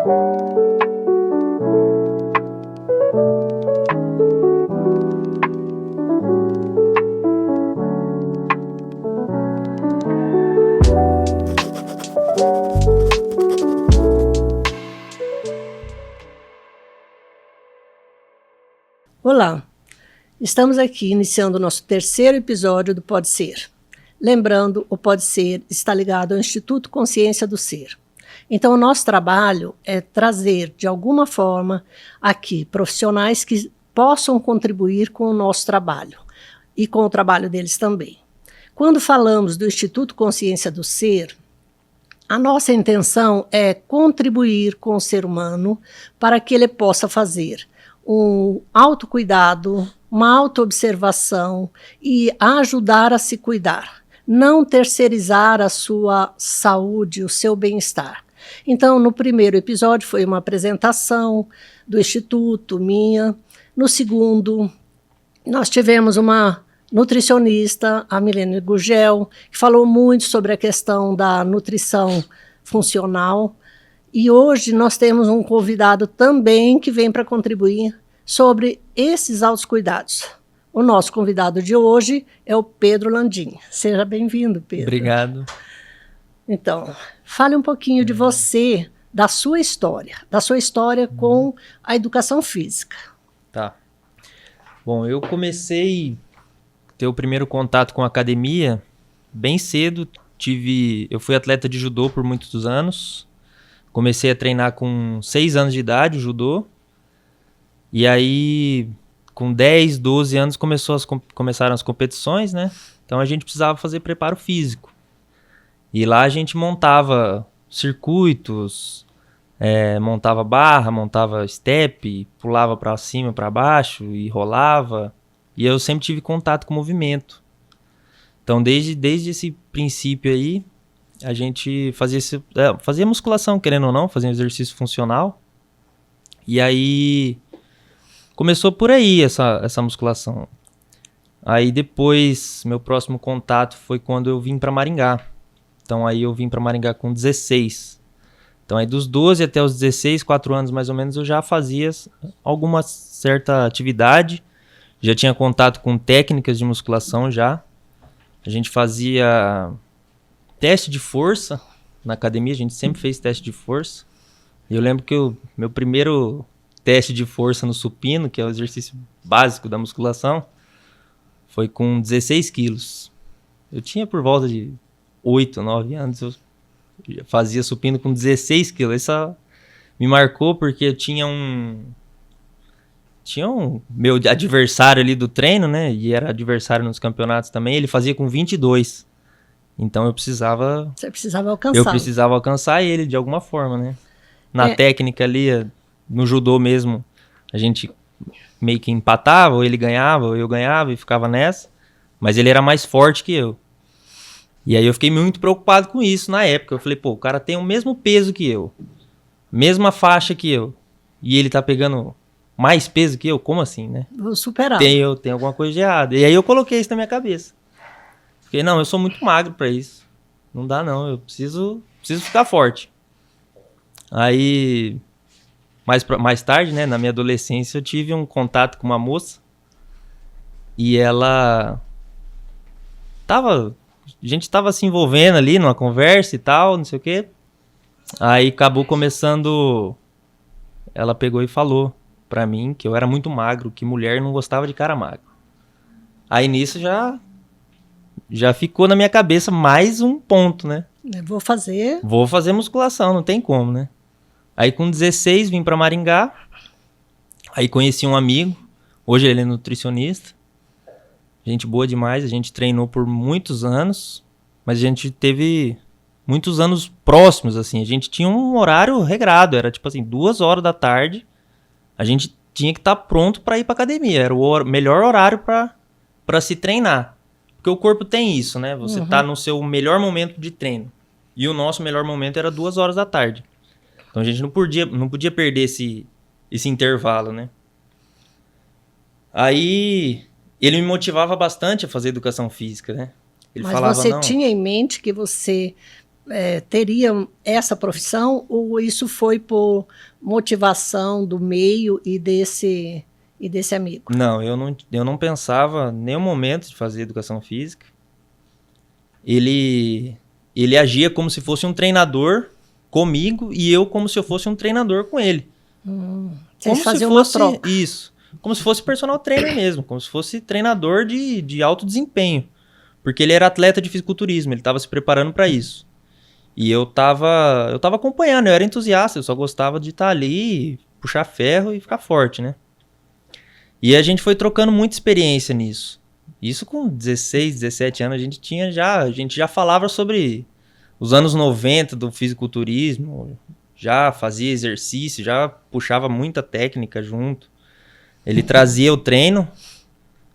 Olá, estamos aqui iniciando o nosso terceiro episódio do Pode Ser. Lembrando, o Pode Ser está ligado ao Instituto Consciência do Ser. Então, o nosso trabalho é trazer, de alguma forma, aqui profissionais que possam contribuir com o nosso trabalho e com o trabalho deles também. Quando falamos do Instituto Consciência do Ser, a nossa intenção é contribuir com o ser humano para que ele possa fazer um autocuidado, uma autoobservação e ajudar a se cuidar. Não terceirizar a sua saúde, o seu bem-estar. Então, no primeiro episódio foi uma apresentação do Instituto, minha. No segundo, nós tivemos uma nutricionista, a Milene Gugel, que falou muito sobre a questão da nutrição funcional. E hoje nós temos um convidado também que vem para contribuir sobre esses autocuidados. O nosso convidado de hoje é o Pedro Landim. Seja bem-vindo, Pedro. Obrigado. Então, fale um pouquinho de você, da sua história com a educação física. Tá. Bom, eu comecei a ter o primeiro contato com a academia bem cedo. Eu fui atleta de judô por muitos anos. Comecei a treinar com 6 anos de idade, o judô. E aí, com 10, 12 anos, começaram as competições, né? Então a gente precisava fazer preparo físico. E lá a gente montava circuitos, montava barra, montava step, pulava para cima, para baixo e rolava. E eu sempre tive contato com o movimento. Então, desde esse princípio aí, a gente fazia musculação, querendo ou não, fazia um exercício funcional. E aí começou por aí essa musculação. Aí depois, meu próximo contato foi quando eu vim para Maringá. Então aí eu vim para Maringá com 16. Então aí dos 12 até os 16, 4 anos mais ou menos, eu já fazia alguma certa atividade. Já tinha contato com técnicas de musculação já. A gente fazia teste de força na academia, a gente sempre fez teste de força. E eu lembro que meu primeiro teste de força no supino, que é o exercício básico da musculação, foi com 16 quilos. Eu tinha por volta de 8, 9 anos, eu fazia supino com 16 quilos. Isso me marcou porque eu tinha um meu adversário ali do treino, né? E era adversário nos campeonatos também, ele fazia com 22. Então eu precisava... Você precisava alcançar. Eu precisava alcançar ele de alguma forma, né? Na técnica ali, no judô mesmo, a gente meio que empatava, ou ele ganhava, ou eu ganhava e ficava nessa. Mas ele era mais forte que eu. E aí eu fiquei muito preocupado com isso na época. Eu falei, pô, o cara tem o mesmo peso que eu, mesma faixa que eu, e ele tá pegando mais peso que eu? Como assim, né? Vou superar. Tem alguma coisa de errado. E aí eu coloquei isso na minha cabeça. Fiquei, não, eu sou muito magro pra isso. Não dá não, eu preciso ficar forte. Aí, mais tarde, né, na minha adolescência, eu tive um contato com uma moça. E ela a gente tava se envolvendo ali numa conversa e tal, não sei o quê. Aí acabou começando... Ela pegou e falou pra mim que eu era muito magro, que mulher não gostava de cara magro. Aí nisso já ficou na minha cabeça mais um ponto, né? Vou fazer musculação, não tem como, né? Aí com 16 vim pra Maringá. Aí conheci um amigo. Hoje ele é nutricionista. Gente boa demais. A gente treinou por muitos anos. Mas a gente teve muitos anos próximos, assim. A gente tinha um horário regrado. Era tipo assim, 2 horas da tarde. A gente tinha que estar pronto pra ir pra academia. Era o melhor horário pra se treinar. Porque o corpo tem isso, né? Você tá no seu melhor momento de treino. E o nosso melhor momento era 2 horas da tarde. Então a gente não podia perder esse intervalo, né? Aí ele me motivava bastante a fazer educação física, né? Ele Mas falava, você não, tinha em mente que você teriam essa profissão, ou isso foi por motivação do meio e desse amigo? Não, eu não pensava em nenhum momento de fazer educação física. Ele agia como se fosse um treinador comigo e eu como se eu fosse um treinador com ele. Vocês faziam uma troca. Isso. Como se fosse personal trainer mesmo, como se fosse treinador de alto desempenho. Porque ele era atleta de fisiculturismo, ele estava se preparando para isso. E eu tava acompanhando, eu era entusiasta, eu só gostava de estar ali, puxar ferro e ficar forte, né? E a gente foi trocando muita experiência nisso. Isso com 16, 17 anos, a gente já falava sobre os anos 90 do fisiculturismo, já fazia exercício, já puxava muita técnica junto. Ele trazia o treino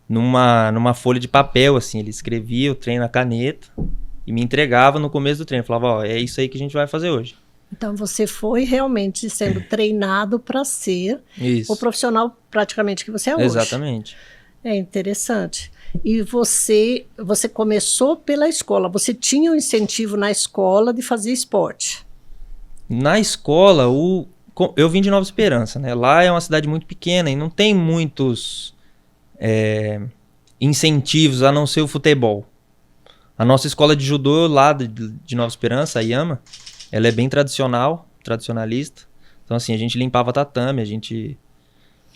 numa folha de papel, assim, ele escrevia o treino na caneta e me entregava no começo do treino. Falava, ó, é isso aí que a gente vai fazer hoje. Então você foi realmente sendo treinado para ser Isso. o profissional praticamente que você é hoje. Exatamente. É interessante. E você começou pela escola, você tinha um incentivo na escola de fazer esporte? Na escola, eu vim de Nova Esperança, né? Lá é uma cidade muito pequena e não tem muitos incentivos a não ser o futebol. A nossa escola de judô lá de Nova Esperança, a Yama, ela é bem tradicionalista. Então assim, a gente limpava tatame, a gente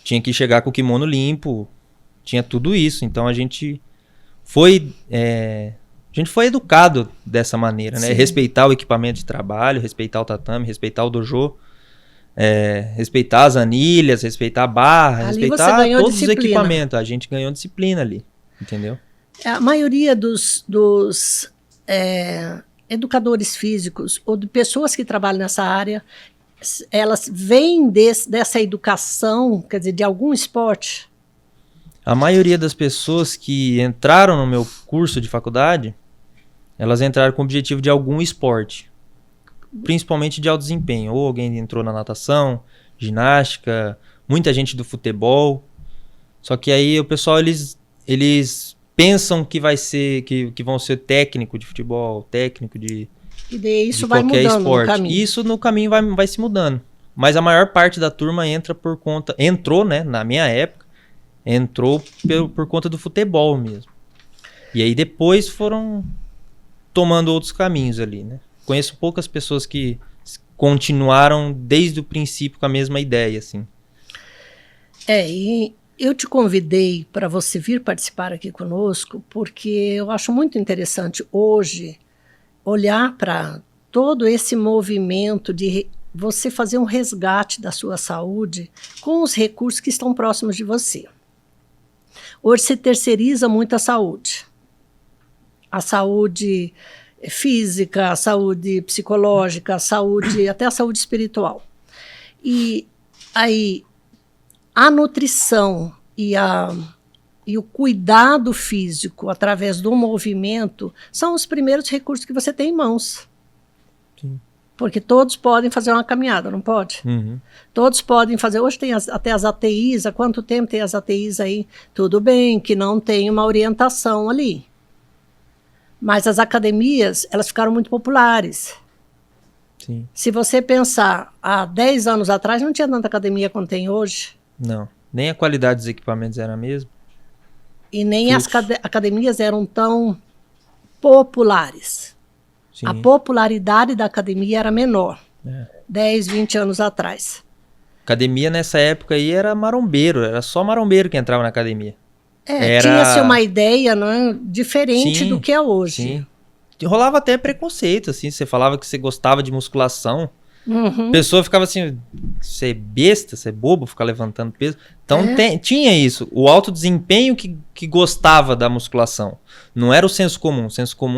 tinha que chegar com o kimono limpo, tinha tudo isso. Então a gente foi educado dessa maneira, né? Sim. Respeitar o equipamento de trabalho, respeitar o tatame, respeitar o dojo, respeitar as anilhas, respeitar a barra, Ali respeitar você ganhou todos disciplina. os equipamentos. A gente ganhou disciplina ali, entendeu? A maioria dos educadores físicos ou de pessoas que trabalham nessa área, elas vêm dessa educação, quer dizer, de algum esporte? A maioria das pessoas que entraram no meu curso de faculdade, elas entraram com o objetivo de algum esporte, principalmente de alto desempenho. Ou alguém entrou na natação, ginástica, muita gente do futebol. Só que aí o pessoal, eles pensam que que vão ser técnico de futebol, técnico de isso vai qualquer mudando esporte. no caminho. Isso no caminho vai se mudando. Mas a maior parte da turma entrou, né, na minha época, entrou por conta do futebol mesmo. E aí depois foram tomando outros caminhos ali, né? Conheço poucas pessoas que continuaram desde o princípio com a mesma ideia, assim. E eu te convidei para você vir participar aqui conosco, porque eu acho muito interessante hoje olhar para todo esse movimento de você fazer um resgate da sua saúde com os recursos que estão próximos de você. Hoje se terceiriza muito a saúde física, a saúde psicológica, até a saúde espiritual. E aí a nutrição e o cuidado físico através do movimento são os primeiros recursos que você tem em mãos. Sim. Porque todos podem fazer uma caminhada, não pode? Uhum. Todos podem fazer. Hoje tem até as ATIs. Há quanto tempo tem as ATIs aí? Tudo bem que não tem uma orientação ali. Mas as academias, elas ficaram muito populares. Sim. Se você pensar, há 10 anos atrás não tinha tanta academia quanto tem hoje. Não, nem a qualidade dos equipamentos era a mesma. E nem as academias eram tão populares. Sim. A popularidade da academia era menor, 10, 20 anos atrás. Academia nessa época aí era marombeiro, era só marombeiro que entrava na academia. Tinha-se uma ideia, não é, diferente do que é hoje. Sim. Rolava até preconceito, assim, você falava que você gostava de musculação, a pessoa ficava assim, você é besta, você é bobo ficar levantando peso. Então tinha isso, o alto desempenho que gostava da musculação. Não era o senso comum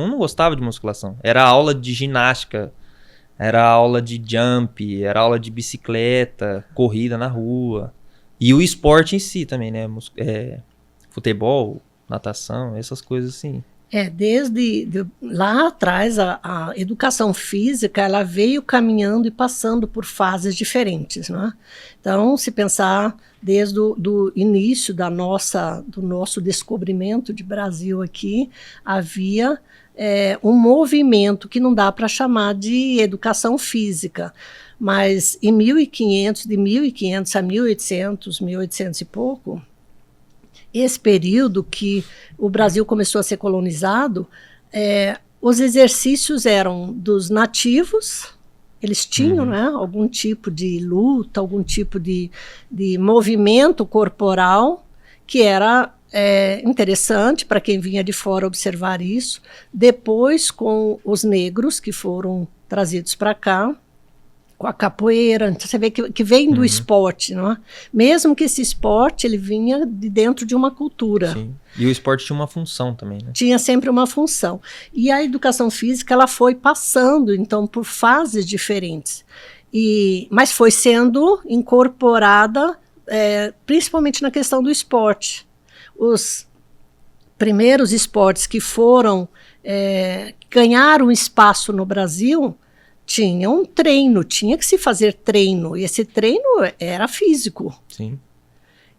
não gostava de musculação. Era aula de ginástica, era aula de jump, era aula de bicicleta, corrida na rua. E o esporte em si também, né? Futebol, natação, essas coisas assim. Desde lá atrás, a educação física ela veio caminhando e passando por fases diferentes, né? Então, se pensar desde do início do nosso descobrimento de Brasil aqui, havia um movimento que não dá para chamar de educação física, mas em 1500, de 1500 a 1800, 1800 e pouco, esse período que o Brasil começou a ser colonizado, os exercícios eram dos nativos, eles tinham né, algum tipo de luta, algum tipo de movimento corporal que era interessante para quem vinha de fora observar isso. Depois, com os negros que foram trazidos para cá, com a capoeira, então você vê que vem do esporte, não é? Mesmo que esse esporte ele vinha de dentro de uma cultura. Sim. E o esporte tinha uma função também, né? Tinha sempre uma função. E a educação física ela foi passando, então, por fases diferentes. Mas foi sendo incorporada, principalmente na questão do esporte. Os primeiros esportes que ganharam espaço no Brasil tinha um treino, tinha que se fazer treino, e esse treino era físico. Sim.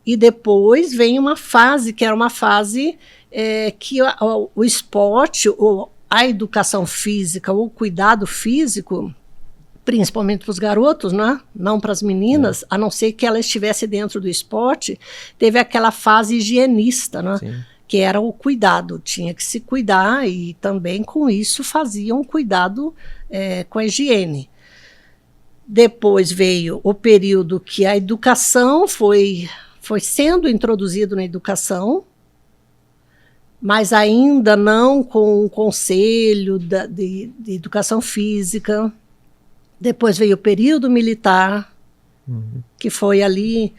E depois vem uma fase, que era uma fase que o esporte, ou a educação física, ou o cuidado físico, principalmente para os garotos, né? Não para as meninas, a não ser que ela estivesse dentro do esporte, teve aquela fase higienista, né? Sim. Que era o cuidado, tinha que se cuidar e também com isso faziam cuidado com a higiene. Depois veio o período que a educação foi sendo introduzido na educação, mas ainda não com o conselho de educação física. Depois veio o período militar, que foi ali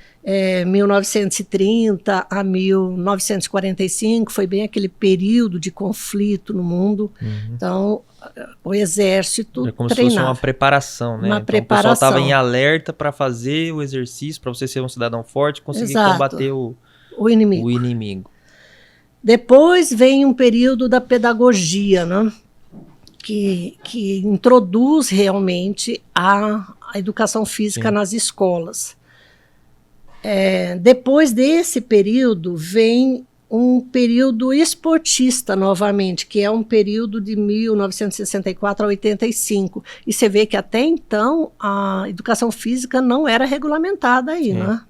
1930 a 1945, foi bem aquele período de conflito no mundo. Então, o exército é como se fosse uma preparação, né? Uma O preparação. pessoal estava em alerta para fazer o exercício, para você ser um cidadão forte, conseguir combater o inimigo. Depois vem um período da pedagogia, né? Que introduz realmente a educação física nas escolas. Depois desse período vem um período esportista novamente, que é um período de 1964 a 85. E você vê que até então a educação física não era regulamentada aí, né?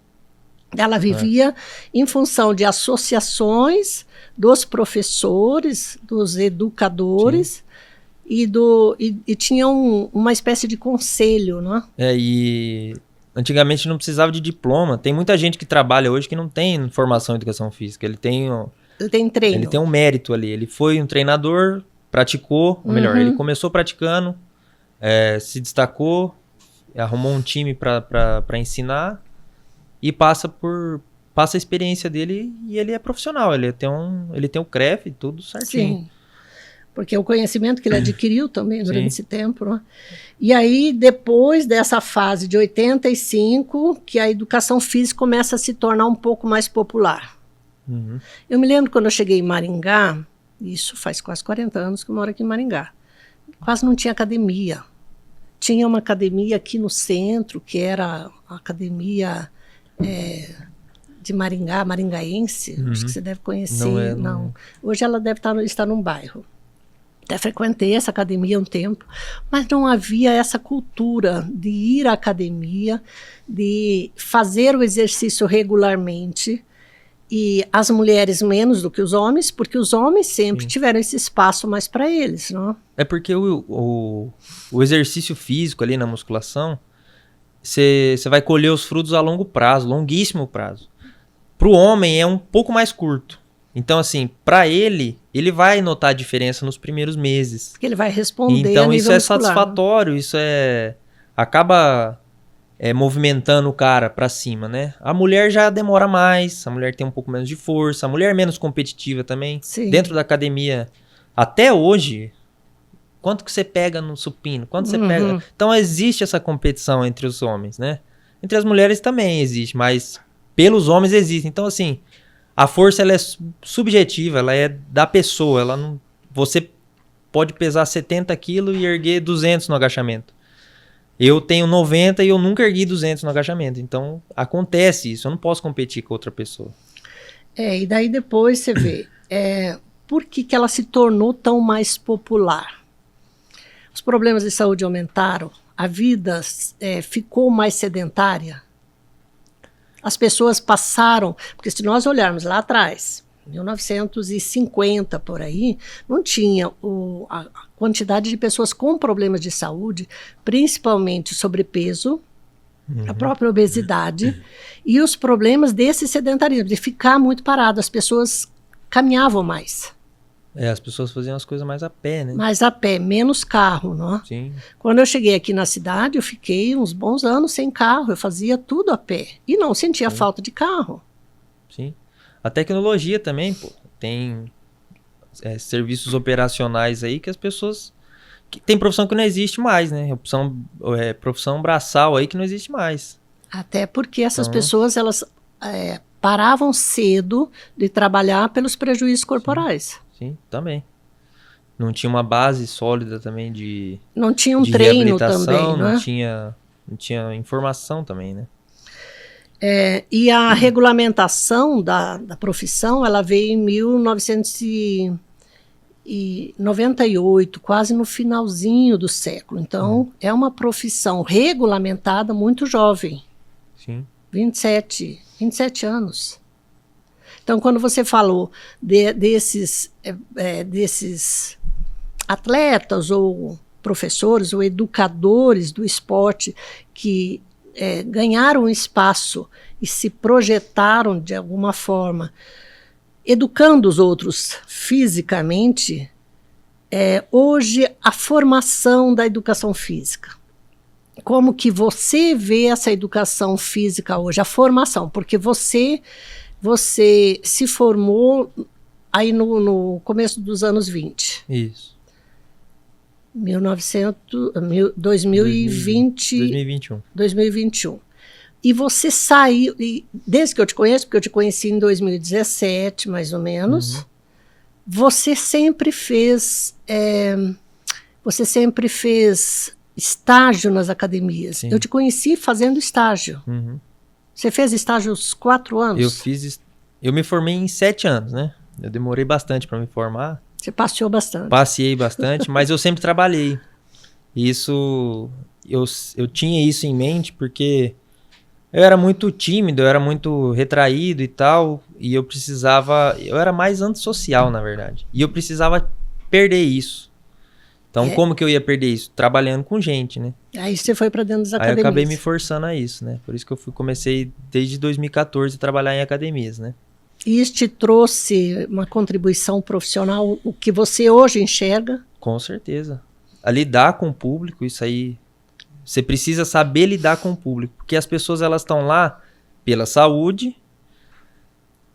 Ela vivia em função de associações dos professores, dos educadores, e tinha uma espécie de conselho, né? E antigamente não precisava de diploma. Tem muita gente que trabalha hoje que não tem formação em educação física. Ele tem treino. Ele tem um mérito ali. Ele foi um treinador, praticou, ou melhor, ele começou praticando, se destacou, arrumou um time para ensinar e passa a experiência dele e ele é profissional. Ele tem o CREF, tudo certinho. Sim. Porque o conhecimento que ele adquiriu também durante esse tempo. Né? E aí, depois dessa fase de 85, que a educação física começa a se tornar um pouco mais popular. Eu me lembro quando eu cheguei em Maringá, isso faz quase 40 anos que eu moro aqui em Maringá, quase não tinha academia. Tinha uma academia aqui no centro, que era a academia de Maringá, maringaense, acho que você deve conhecer. Não. Hoje ela deve estar num bairro. Até frequentei essa academia um tempo, mas não havia essa cultura de ir à academia, de fazer o exercício regularmente, e as mulheres menos do que os homens, porque os homens sempre tiveram esse espaço mais para eles, não? É porque o exercício físico ali na musculação, você vai colher os frutos a longo prazo, longuíssimo prazo. Para o homem é um pouco mais curto. Então, assim, para ele vai notar a diferença nos primeiros meses. Porque ele vai responder. Então, isso é muscular, satisfatório, isso acaba movimentando o cara para cima, né? A mulher já demora mais, a mulher tem um pouco menos de força, a mulher é menos competitiva também. Sim. Dentro da academia, até hoje, quanto que você pega no supino? Quanto você pega? Então, existe essa competição entre os homens, né? Entre as mulheres também existe, mas pelos homens existe. Então, assim, a força ela é subjetiva, ela é da pessoa, ela você pode pesar 70 quilos e erguer 200 no agachamento. Eu tenho 90 e eu nunca ergui 200 no agachamento. Então, acontece isso. Eu não posso competir com outra pessoa. E daí depois você vê, por que ela se tornou tão mais popular? Os problemas de saúde aumentaram, a vida ficou mais sedentária. As pessoas passaram, porque se nós olharmos lá atrás, 1950 por aí, não tinha a quantidade de pessoas com problemas de saúde, principalmente sobrepeso, a própria obesidade e os problemas desse sedentarismo, de ficar muito parado. As pessoas caminhavam mais. As pessoas faziam as coisas mais a pé, né? Mais a pé, menos carro, não? Sim. Quando eu cheguei aqui na cidade, eu fiquei uns bons anos sem carro, eu fazia tudo a pé e não sentia falta de carro. Sim. A tecnologia também, pô, tem serviços operacionais aí que as pessoas... Tem profissão que não existe mais, né? Profissão braçal aí que não existe mais. Até porque essas pessoas, elas paravam cedo de trabalhar pelos prejuízos corporais. Sim, também. Não tinha uma base sólida também de... Não tinha um treino também, não tinha informação também, né? E a regulamentação da profissão, ela veio em 1998, quase no finalzinho do século. Então, é uma profissão regulamentada muito jovem. Sim. 27 anos. Então, quando você falou desses atletas ou professores ou educadores do esporte que ganharam espaço e se projetaram de alguma forma, educando os outros fisicamente, hoje a formação da educação física. Como que você vê essa educação física hoje? A formação, porque você se formou aí no começo dos anos 20. Isso. 2021. E você saiu, desde que eu te conheço, porque eu te conheci em 2017, mais ou menos, você sempre fez estágio nas academias. Sim. Eu te conheci fazendo estágio. Você fez estágio aos 4 anos? Eu me formei em 7 anos, né? Eu demorei bastante para me formar. Você passeou bastante. Passei bastante, mas eu sempre trabalhei. Isso, eu tinha isso em mente porque eu era muito tímido, eu era muito retraído e tal, e eu era mais antissocial, na verdade. E eu precisava perder isso. Então, como que eu ia perder isso? Trabalhando com gente, né? Aí você foi para dentro das academias. Aí eu acabei me forçando a isso, né? Por isso que eu comecei desde 2014 a trabalhar em academias, né? E isso te trouxe uma contribuição profissional, o que você hoje enxerga? Com certeza. A lidar com o público, isso aí... Você precisa saber lidar com o público. Porque as pessoas, elas estão lá pela saúde,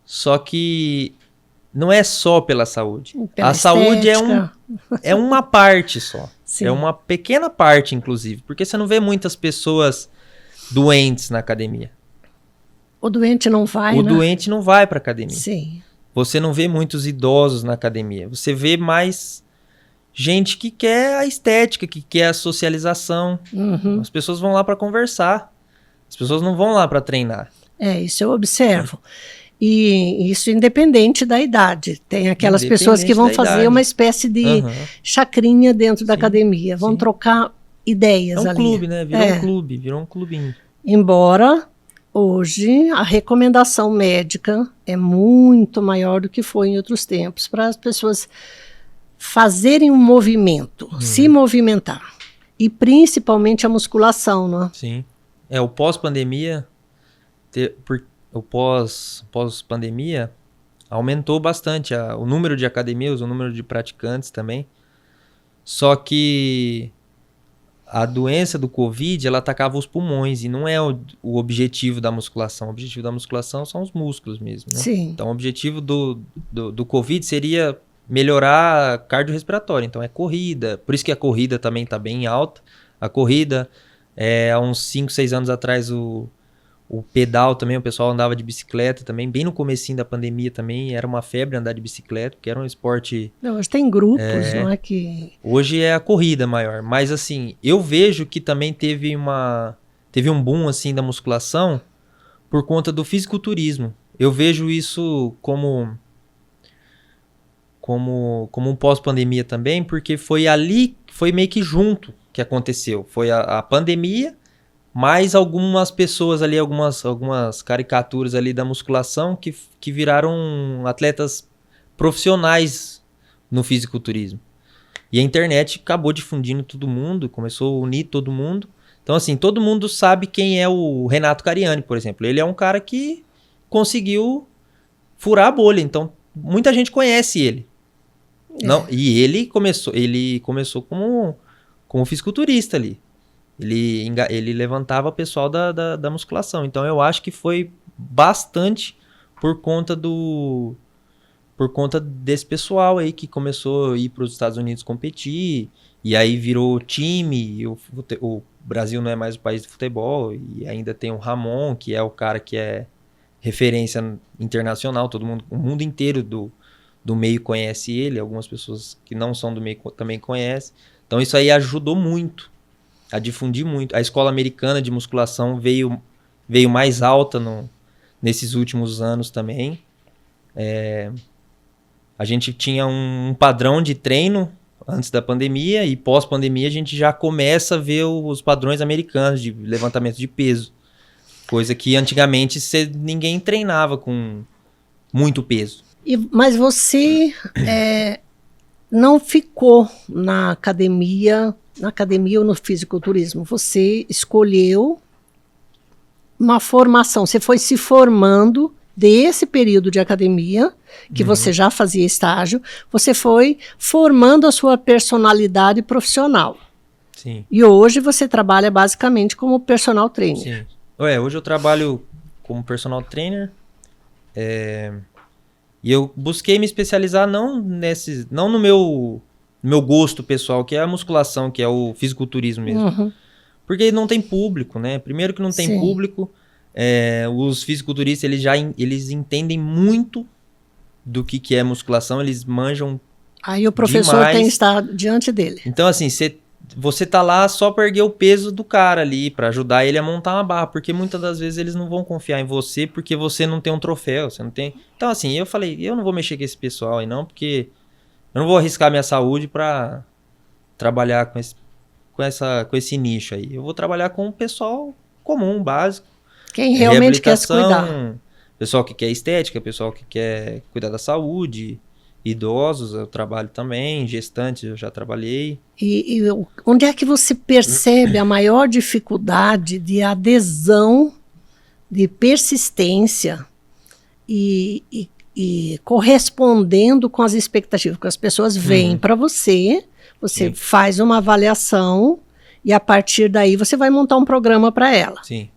só que não é só pela saúde. Pela a saúde estética. é uma parte só. Sim. É uma pequena parte, inclusive. Porque você não vê muitas pessoas doentes na academia. O doente não vai, O né? doente não vai para academia. Sim. Você não vê muitos idosos na academia. Você vê mais gente que quer a estética, que quer a socialização. As pessoas vão lá para conversar. As pessoas não vão lá para treinar. Isso eu observo. E isso independente da idade. Tem aquelas pessoas que vão fazer uma espécie de chacrinha dentro da academia. Vão trocar ideias ali. É um clube, né? Virou um clube, virou um clubinho. Embora... Hoje, a recomendação médica é muito maior do que foi em outros tempos para as pessoas fazerem um movimento, se movimentar. E principalmente a musculação, não é? Sim. O pós-pandemia, o pós-pandemia aumentou bastante o número de academias, o número de praticantes também. Só que... A doença do Covid, ela atacava os pulmões e não é o objetivo da musculação. O objetivo da musculação são os músculos mesmo, né? Sim. Então, o objetivo do Covid seria melhorar cardiorrespiratório. Então, é corrida. Por isso que a corrida também está bem alta. A corrida, há uns 5, 6 anos atrás, o O pedal também, o pessoal andava de bicicleta também. Bem no comecinho da pandemia também, era uma febre andar de bicicleta, porque era um esporte... Não, hoje tem grupos, não é que... Hoje é a corrida maior, mas assim, eu vejo que também teve um boom assim da musculação por conta do fisiculturismo. Eu vejo isso como um pós-pandemia também, porque foi ali, foi meio que junto que aconteceu. Foi a pandemia, mais algumas pessoas ali, algumas caricaturas ali da musculação que viraram atletas profissionais no fisiculturismo. E a internet acabou difundindo todo mundo, começou a unir todo mundo. Então, assim, todo mundo sabe quem é o Renato Cariani, por exemplo. Ele é um cara que conseguiu furar a bolha, então muita gente conhece ele. Não, e ele começou como fisiculturista ali. Ele levantava o pessoal da musculação. Então eu acho que foi bastante por conta desse pessoal aí que começou a ir para os Estados Unidos competir, e aí virou time, e o Brasil não é mais o país do futebol, e ainda tem o Ramon, que é o cara que é referência internacional, o mundo inteiro do meio conhece ele, algumas pessoas que não são do meio também conhecem. Então isso aí ajudou muito a difundir muito. A escola americana de musculação veio mais alta nesses últimos anos também. A gente tinha um padrão de treino antes da pandemia, e pós-pandemia a gente já começa a ver os padrões americanos de levantamento de peso. Coisa que antigamente ninguém treinava com muito peso. Mas você não ficou na academia ou no fisiculturismo. Você escolheu uma formação. Você foi se formando desse período de academia, que você já fazia estágio. Você foi formando a sua personalidade profissional. Sim. E hoje você trabalha basicamente como personal trainer. Sim. Hoje eu trabalho como personal trainer. E eu busquei me especializar não no meu gosto pessoal, que é a musculação, que é o fisiculturismo mesmo. Uhum. Porque não tem público, né? Primeiro que não tem público, os fisiculturistas eles entendem muito do que é musculação, eles manjam. Aí o professor demais. tem que estar diante dele. Então assim, você tá lá só para erguer o peso do cara ali, para ajudar ele a montar uma barra, porque muitas das vezes eles não vão confiar em você porque você não tem um troféu, você não tem. Então assim, eu falei, eu não vou mexer com esse pessoal aí não, porque eu não vou arriscar minha saúde para trabalhar com esse nicho aí. Eu vou trabalhar com o pessoal comum, básico. Quem realmente quer se cuidar. Pessoal que quer estética, pessoal que quer cuidar da saúde, idosos eu trabalho também, gestantes eu já trabalhei. E onde é que você percebe a maior dificuldade de adesão, de persistência e correspondendo com as expectativas? Porque as pessoas vêm para você Sim. faz uma avaliação e a partir daí você vai montar um programa para ela. Sim.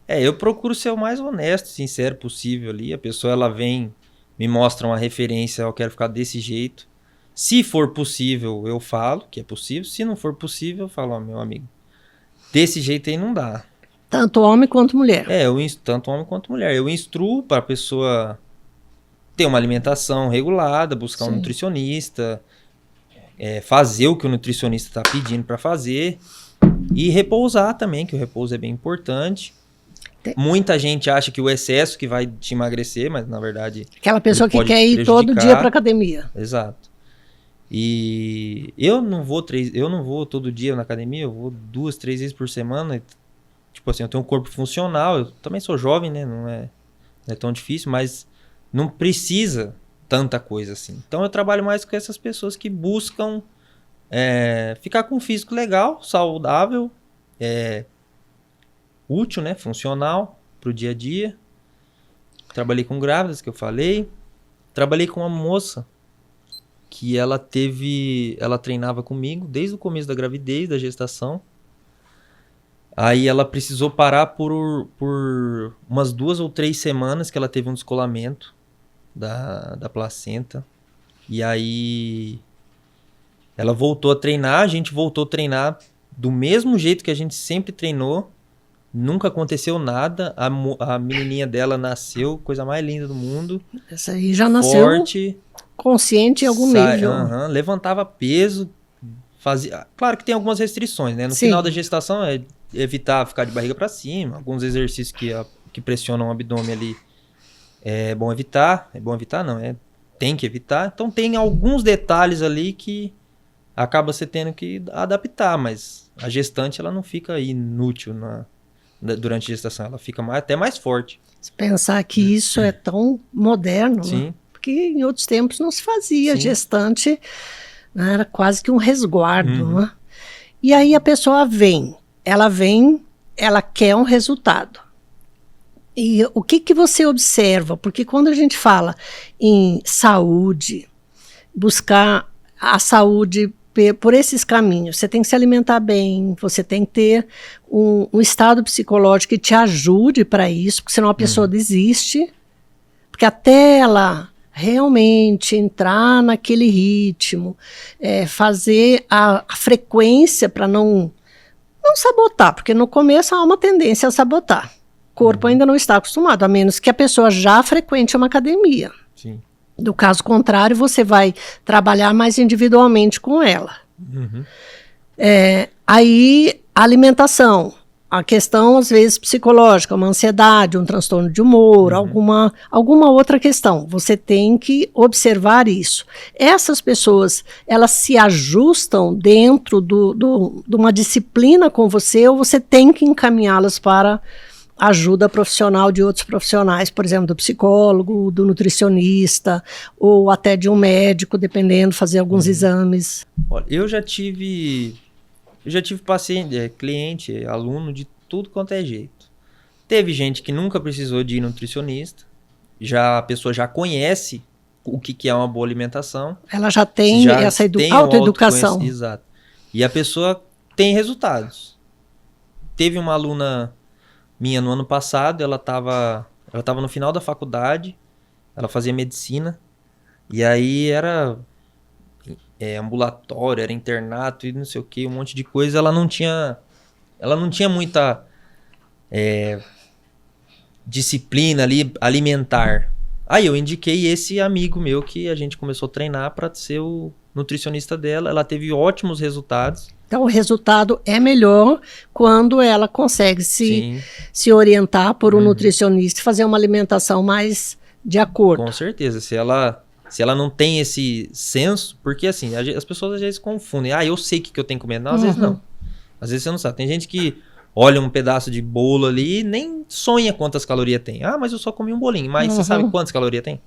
Eu procuro ser o mais honesto, sincero possível ali. A pessoa ela vem, me mostra uma referência, eu quero ficar desse jeito. Se for possível, eu falo que é possível. Se não for possível, eu falo, meu amigo, desse jeito aí não dá. Tanto homem quanto mulher. Tanto homem quanto mulher. Eu instruo para a pessoa ter uma alimentação regulada, buscar um nutricionista, fazer o que o nutricionista está pedindo para fazer e repousar também, que o repouso é bem importante. Muita gente acha que o excesso que vai te emagrecer, mas na verdade... Aquela pessoa que quer ir todo dia para academia. Exato. E eu não vou todo dia na academia, eu vou 2, 3 vezes por semana. Tipo assim, eu tenho um corpo funcional, eu também sou jovem, né? Não é tão difícil, mas não precisa tanta coisa assim. Então eu trabalho mais com essas pessoas que buscam ficar com um físico legal, saudável, útil, né? Funcional pro dia a dia. Trabalhei com grávidas, que eu falei. Trabalhei com uma moça que ela treinava comigo desde o começo da gravidez, da gestação. Aí ela precisou parar por umas 2 ou 3 semanas que ela teve um descolamento da placenta. E aí ela voltou a treinar, a gente voltou a treinar do mesmo jeito que a gente sempre treinou, nunca aconteceu nada, a menininha dela nasceu, coisa mais linda do mundo. Essa aí já nasceu forte, consciente em algum nível. Levantava peso, fazia... Claro que tem algumas restrições, né? No Sim. final da gestação é evitar ficar de barriga para cima, alguns exercícios que pressionam o abdômen ali é bom evitar. É bom evitar não, tem que evitar. Então tem alguns detalhes ali que acaba você tendo que adaptar, mas a gestante ela não fica inútil durante a gestação, ela fica até mais forte. Se pensar que isso é tão moderno, Sim. Né? Porque em outros tempos não se fazia. Sim. Gestante, né, era quase que um resguardo. Né? E aí a pessoa vem, ela quer um resultado. E o que você observa? Porque quando a gente fala em saúde, buscar a saúde por esses caminhos, você tem que se alimentar bem, você tem que ter um estado psicológico que te ajude para isso, porque senão a pessoa desiste, porque até ela realmente entrar naquele ritmo, fazer a frequência para não sabotar, porque no começo há uma tendência a sabotar. O corpo ainda não está acostumado, a menos que a pessoa já frequente uma academia. Sim. Do caso contrário, você vai trabalhar mais individualmente com ela. Aí, a alimentação, a questão, às vezes, psicológica, uma ansiedade, um transtorno de humor, alguma outra questão. Você tem que observar isso. Essas pessoas, elas se ajustam dentro de uma disciplina com você, ou você tem que encaminhá-las para ajuda profissional de outros profissionais, por exemplo, do psicólogo, do nutricionista, ou até de um médico, dependendo, fazer alguns exames. Olha, eu já tive paciente, cliente, aluno de tudo quanto é jeito. Teve gente que nunca precisou de ir nutricionista, a pessoa já conhece o que é uma boa alimentação. Ela já tem essa autoeducação. Exato. E a pessoa tem resultados. Teve uma aluna minha no ano passado, ela estava no final da faculdade, ela fazia medicina, e aí era ambulatório, era internato e não sei o que, um monte de coisa. Ela não tinha muita disciplina ali alimentar. Aí eu indiquei esse amigo meu que a gente começou a treinar para ser o nutricionista dela. Ela teve ótimos resultados. Então, o resultado é melhor quando ela consegue se orientar por um nutricionista e fazer uma alimentação mais de acordo. Com certeza. Se ela não tem esse senso, porque assim, as pessoas às vezes confundem. Eu sei o que eu tenho que comer. Não, às vezes não. Às vezes você não sabe. Tem gente que olha um pedaço de bolo ali e nem sonha quantas calorias tem. Mas eu só comi um bolinho. Mas você sabe quantas calorias tem?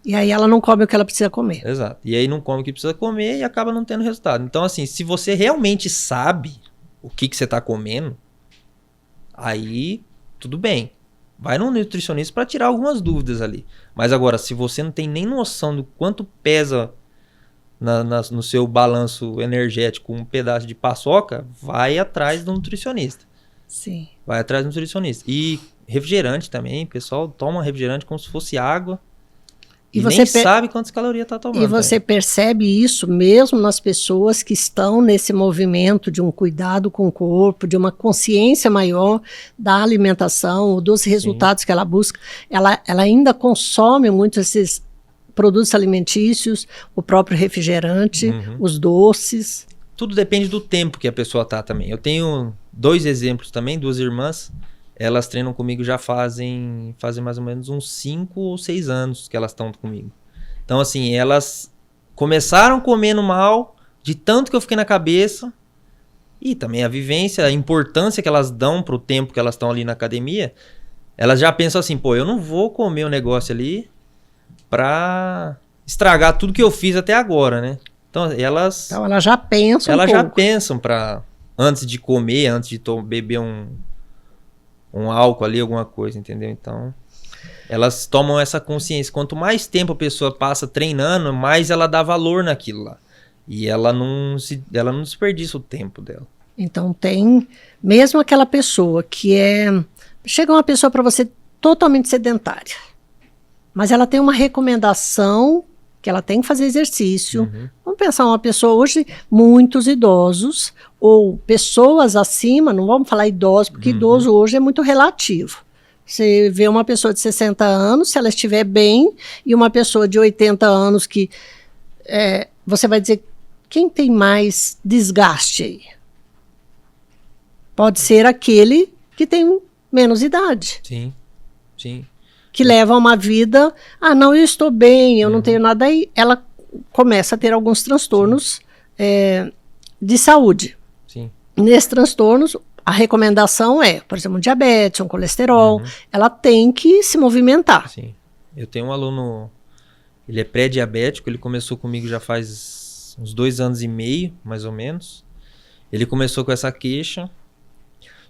E aí ela não come o que ela precisa comer. Exato. E aí não come o que precisa comer e acaba não tendo resultado. Então, assim, se você realmente sabe o que você está comendo, aí tudo bem. Vai num nutricionista para tirar algumas dúvidas ali. Mas agora, se você não tem nem noção do quanto pesa no seu balanço energético um pedaço de paçoca, vai atrás do nutricionista. Sim. Vai atrás do nutricionista. E refrigerante também. O pessoal toma refrigerante como se fosse água. E nem sabe quantas calorias está tomando. E você percebe isso mesmo nas pessoas que estão nesse movimento de um cuidado com o corpo, de uma consciência maior da alimentação, dos resultados que ela busca. Ela ainda consome muito esses produtos alimentícios, o próprio refrigerante, os doces. Tudo depende do tempo que a pessoa está também. Eu tenho 2 exemplos também, 2 irmãs. Elas treinam comigo já fazem mais ou menos uns 5 ou 6 anos que elas estão comigo. Então, assim, elas começaram comendo mal, de tanto que eu fiquei na cabeça. E também a vivência, a importância que elas dão pro tempo que elas estão ali na academia. Elas já pensam assim, eu não vou comer o negócio ali pra estragar tudo que eu fiz até agora, né? Então, elas já pensam Elas já pensam antes de comer, antes de beber um álcool ali, alguma coisa, entendeu? Então, elas tomam essa consciência. Quanto mais tempo a pessoa passa treinando, mais ela dá valor naquilo lá. E ela não desperdiça o tempo dela. Então tem, mesmo aquela pessoa que chega uma pessoa para você totalmente sedentária, mas ela tem uma recomendação que ela tem que fazer exercício. Vamos pensar uma pessoa hoje, muitos idosos ou pessoas acima, não vamos falar idosos, porque idoso hoje é muito relativo. Você vê uma pessoa de 60 anos, se ela estiver bem, e uma pessoa de 80 anos que você vai dizer, quem tem mais desgaste aí? Pode ser aquele que tem menos idade. Sim, sim. Que leva uma vida, não, eu estou bem, eu não tenho nada aí. Ela começa a ter alguns transtornos de saúde. Sim. Nesses transtornos, a recomendação é, por exemplo, um diabetes, um colesterol, ela tem que se movimentar. Sim. Eu tenho um aluno, ele é pré-diabético, ele começou comigo já faz uns 2 anos e meio, mais ou menos. Ele começou com essa queixa,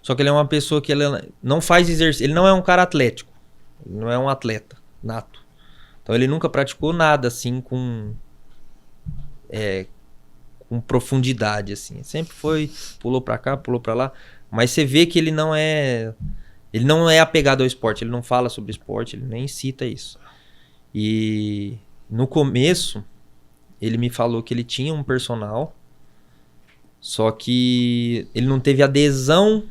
só que ele é uma pessoa que ele não faz exercício, ele não é um cara atlético, ele não é um atleta nato. Então ele nunca praticou nada assim com profundidade, assim. Sempre foi, pulou pra cá, pulou pra lá, mas você vê que ele não é apegado ao esporte, ele não fala sobre esporte, ele nem cita isso. E no começo, ele me falou que ele tinha um personal, só que ele não teve adesão,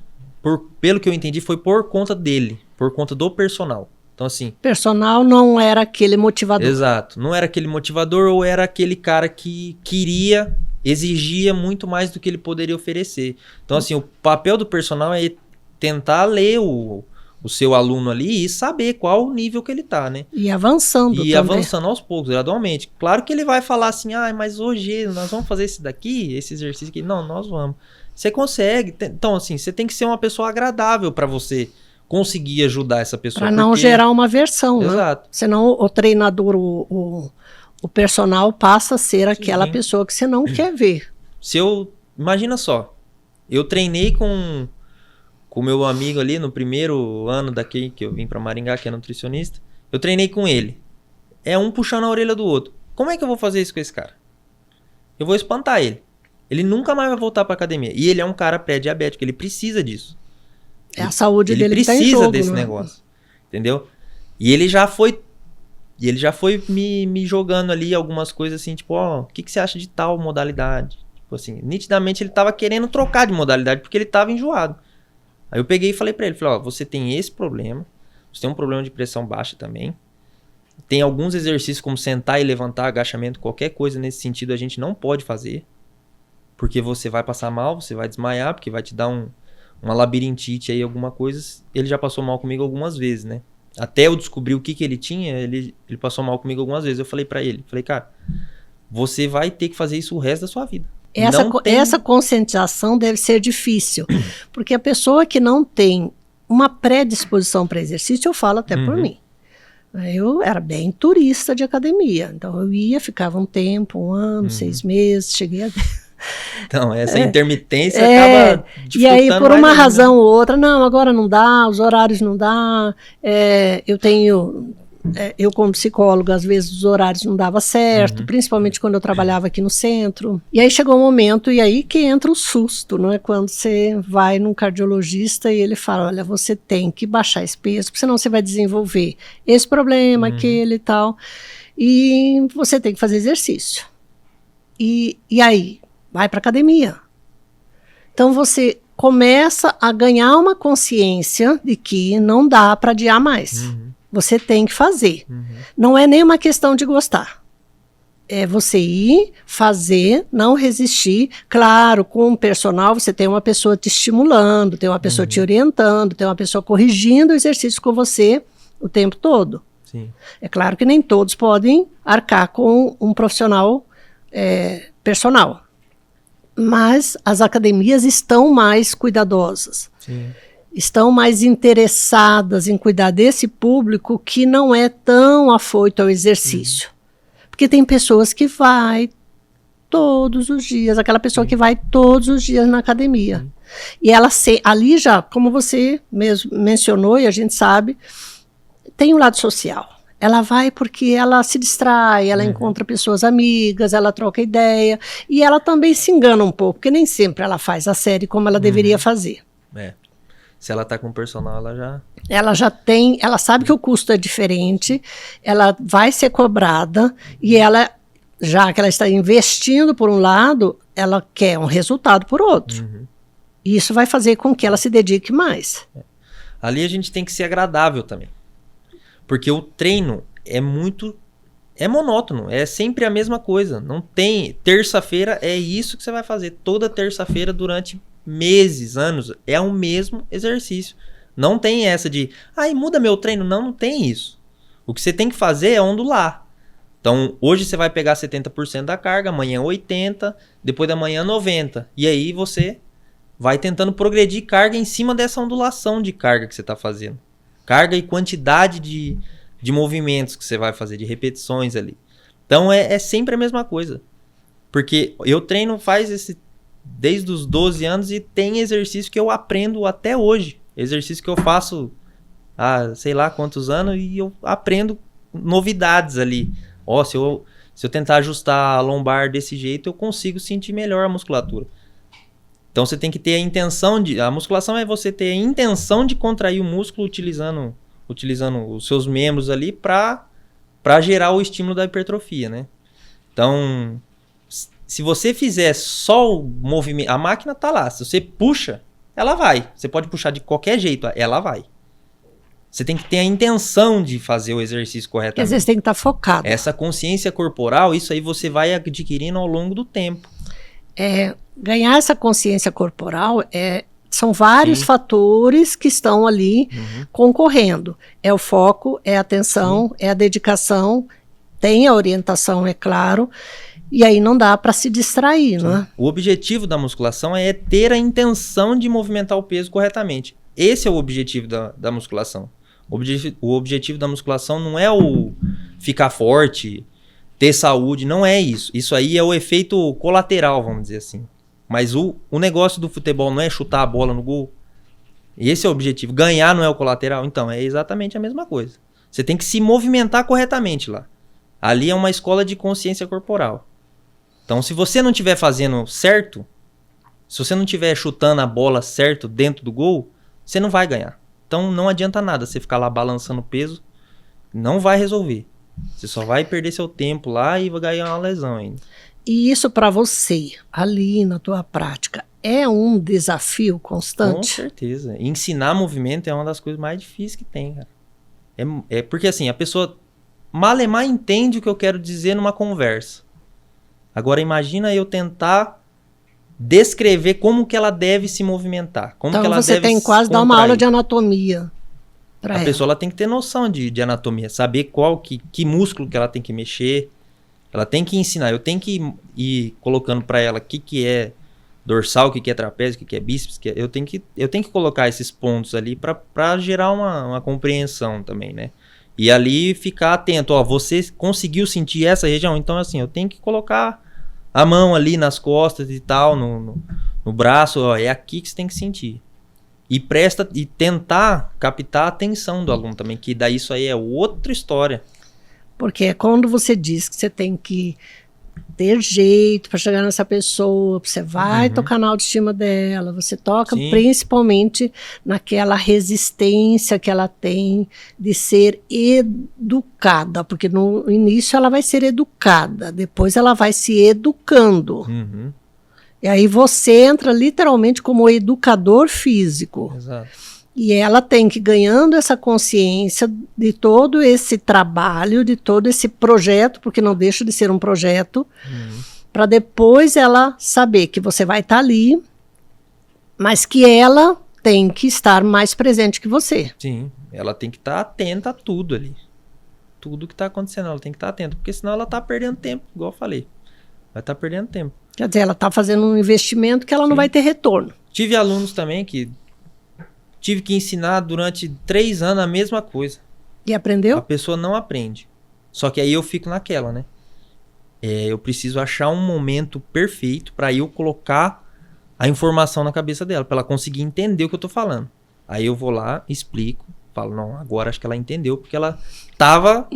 pelo que eu entendi, foi por conta dele, por conta do personal. Então, assim... Personal não era aquele motivador. Exato. Não era aquele motivador ou era aquele cara que exigia muito mais do que ele poderia oferecer. Então, assim, o papel do personal é tentar ler o seu aluno ali e saber qual o nível que ele tá, né? E avançando também. Avançando aos poucos, gradualmente. Claro que ele vai falar assim, mas hoje nós vamos fazer esse exercício aqui. Não, nós vamos. Você consegue. Então, assim, você tem que ser uma pessoa agradável para você conseguir ajudar essa pessoa. Para não gerar uma aversão, né? Exato. Senão o treinador, o personal passa a ser aquela pessoa que você não quer ver. Imagina só, eu treinei com o meu amigo ali no primeiro ano daqui que eu vim para Maringá, que é nutricionista, eu treinei com ele. É um puxando a orelha do outro. Como é que eu vou fazer isso com esse cara? Eu vou espantar ele. Ele nunca mais vai voltar para academia. E ele é um cara pré-diabético, ele precisa disso. A saúde dele precisa tá em jogo, desse negócio, entendeu? E ele já foi me jogando ali algumas coisas assim, tipo, o que você acha de tal modalidade? Tipo assim, nitidamente ele tava querendo trocar de modalidade porque ele tava enjoado. Aí eu peguei e falei pra ele, você tem esse problema, você tem um problema de pressão baixa também, tem alguns exercícios como sentar e levantar, agachamento, qualquer coisa nesse sentido a gente não pode fazer, porque você vai passar mal, você vai desmaiar, porque vai te dar uma labirintite aí, alguma coisa. Ele já passou mal comigo algumas vezes, né? Até eu descobrir o que ele tinha, ele passou mal comigo algumas vezes. Eu falei pra ele, cara, você vai ter que fazer isso o resto da sua vida. Essa conscientização deve ser difícil, porque a pessoa que não tem uma predisposição para exercício, eu falo até por mim. Eu era bem turista de academia, então eu ia, ficava um tempo, 1 ano, 6 meses, cheguei a... Então, essa intermitência acaba dificultando. E aí, por uma ainda, razão ou outra, não, agora não dá, os horários não dá. Eu como psicóloga, às vezes os horários não davam certo, principalmente quando eu trabalhava aqui no centro. E aí chegou um momento, e aí que entra o susto, não é? Quando você vai num cardiologista e ele fala, olha, você tem que baixar esse peso, porque senão você vai desenvolver esse problema, aquele e tal. E você tem que fazer exercício. E aí? Vai para academia. Então você começa a ganhar uma consciência de que não dá para adiar mais. Você tem que fazer. Não é nem uma questão de gostar. É você ir, fazer, não resistir. Claro, com o personal você tem uma pessoa te estimulando, tem uma pessoa te orientando, tem uma pessoa corrigindo o exercício com você o tempo todo. Sim. É claro que nem todos podem arcar com um profissional personal. Mas as academias estão mais cuidadosas. Sim. Estão mais interessadas em cuidar desse público que não é tão afoito ao exercício. Porque tem pessoas que vai todos os dias, aquela pessoa que vai todos os dias na academia. E ela ali já, como você mesmo mencionou e a gente sabe, tem um lado social. Ela vai porque ela se distrai, ela encontra pessoas amigas, ela troca ideia. E ela também se engana um pouco, porque nem sempre ela faz a série como ela deveria fazer. Se ela tá com personal, ela sabe que o custo é diferente, ela vai ser cobrada e ela, já que ela está investindo por um lado, ela quer um resultado por outro. E isso vai fazer com que ela se dedique mais. Ali a gente tem que ser agradável também. Porque o treino é monótono, é sempre a mesma coisa. Não tem... Terça-feira é isso que você vai fazer. Toda terça-feira durante meses, anos, é o mesmo exercício. Não tem essa de, muda meu treino. Não, não tem isso. O que você tem que fazer é ondular. Então, hoje você vai pegar 70% da carga, amanhã 80%, depois da manhã 90%. E aí você vai tentando progredir carga em cima dessa ondulação de carga que você está fazendo. Carga e quantidade de movimentos que você vai fazer, de repetições ali. Então, é sempre a mesma coisa. Porque eu treino desde os 12 anos e tem exercício que eu aprendo até hoje. Exercício que eu faço há sei lá quantos anos e eu aprendo novidades ali. Se eu tentar ajustar a lombar desse jeito, eu consigo sentir melhor a musculatura. Então você tem que ter a intenção a musculação é você ter a intenção de contrair o músculo utilizando os seus membros ali para gerar o estímulo da hipertrofia, né? Então, se você fizer só o movimento, a máquina tá lá, se você puxa, ela vai. Você pode puxar de qualquer jeito, ela vai. Você tem que ter a intenção de fazer o exercício corretamente. Às vezes tem que estar focado. Essa consciência corporal, isso aí você vai adquirindo ao longo do tempo. Ganhar essa consciência corporal são vários fatores que estão ali concorrendo. É o foco, é a atenção, é a dedicação, tem a orientação, é claro. E aí não dá para se distrair, né? O objetivo da musculação é ter a intenção de movimentar o peso corretamente. Esse é o objetivo da musculação. O objetivo da musculação não é o ficar forte, ter saúde, não é isso. Isso aí é o efeito colateral, vamos dizer assim. Mas o negócio do futebol não é chutar a bola no gol. Esse é o objetivo. Ganhar não é o colateral? Então, é exatamente a mesma coisa. Você tem que se movimentar corretamente lá. Ali é uma escola de consciência corporal. Então, se você não estiver fazendo certo, se você não estiver chutando a bola certo dentro do gol, você não vai ganhar. Então, não adianta nada você ficar lá balançando o peso. Não vai resolver. Você só vai perder seu tempo lá e vai ganhar uma lesão ainda. E isso para você, ali na tua prática, é um desafio constante? Com certeza. Ensinar movimento é uma das coisas mais difíceis que tem, cara. Porque assim, a pessoa malemar entende o que eu quero dizer numa conversa. Agora imagina eu tentar descrever como que ela deve se movimentar. Como que ela você deve tem quase dar uma aula de anatomia para ela. A pessoa ela tem que ter noção de anatomia, saber que músculo que ela tem que mexer. Ela tem que ensinar. Eu tenho que ir colocando para ela o que é dorsal, o que é trapézio, o que é bíceps. Eu tenho que colocar esses pontos ali para gerar uma compreensão também, né? E ali ficar atento. Você conseguiu sentir essa região? Então, assim, eu tenho que colocar a mão ali nas costas e tal, no braço. É aqui que você tem que sentir. E tentar captar a atenção do aluno também, que daí isso aí é outra história. Porque é quando você diz que você tem que ter jeito para chegar nessa pessoa, você vai tocar na autoestima dela, você toca principalmente naquela resistência que ela tem de ser educada, porque no início ela vai ser educada, depois ela vai se educando. E aí você entra literalmente como educador físico. Exato. E ela tem que ir ganhando essa consciência de todo esse trabalho, de todo esse projeto, porque não deixa de ser um projeto, para depois ela saber que você vai estar ali, mas que ela tem que estar mais presente que você. Sim, ela tem que estar atenta a tudo ali. Tudo que está acontecendo, ela tem que estar atenta, porque senão ela está perdendo tempo, igual eu falei. Vai estar perdendo tempo. Quer dizer, ela está fazendo um investimento que ela não vai ter retorno. Tive alunos também que tive que ensinar durante 3 anos a mesma coisa. E aprendeu? A pessoa não aprende. Só que aí eu fico naquela, né? Eu preciso achar um momento perfeito para eu colocar a informação na cabeça dela, para ela conseguir entender o que eu tô falando. Aí eu vou lá, explico, falo, não, agora acho que ela entendeu, porque ela tava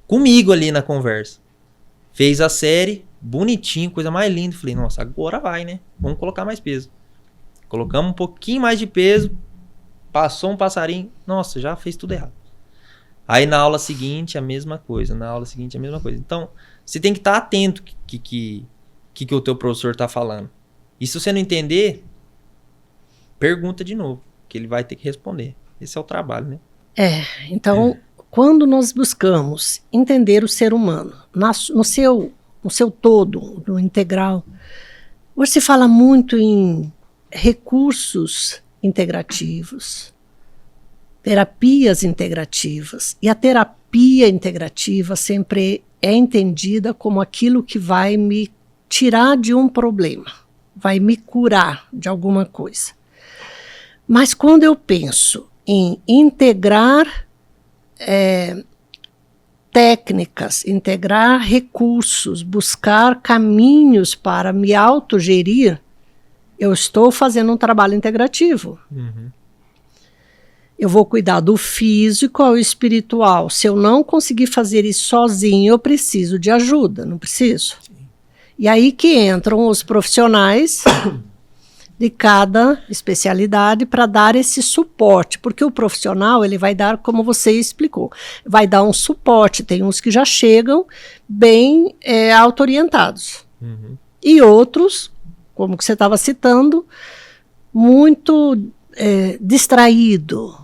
comigo ali na conversa. Fez a série, bonitinho, coisa mais linda. Falei, nossa, agora vai, né? Vamos colocar mais peso. Colocamos um pouquinho mais de peso, passou um passarinho, nossa, já fez tudo errado. Aí na aula seguinte a mesma coisa, Então, você tem que estar atento que que o teu professor tá falando. E se você não entender, pergunta de novo, que ele vai ter que responder. Esse é o trabalho, né? Então, quando nós buscamos entender o ser humano no seu todo, no integral, hoje se fala muito em recursos integrativos, terapias integrativas, e a terapia integrativa sempre é entendida como aquilo que vai me tirar de um problema, vai me curar de alguma coisa. Mas quando eu penso em integrar técnicas, integrar recursos, buscar caminhos para me autogerir, eu estou fazendo um trabalho integrativo. Eu vou cuidar do físico ao espiritual. Se eu não conseguir fazer isso sozinho, eu preciso de ajuda, não preciso? Sim. E aí que entram os profissionais de cada especialidade para dar esse suporte, porque o profissional ele vai dar, como você explicou, vai dar um suporte. Tem uns que já chegam bem auto-orientados. E outros, como que você estava citando, muito distraído,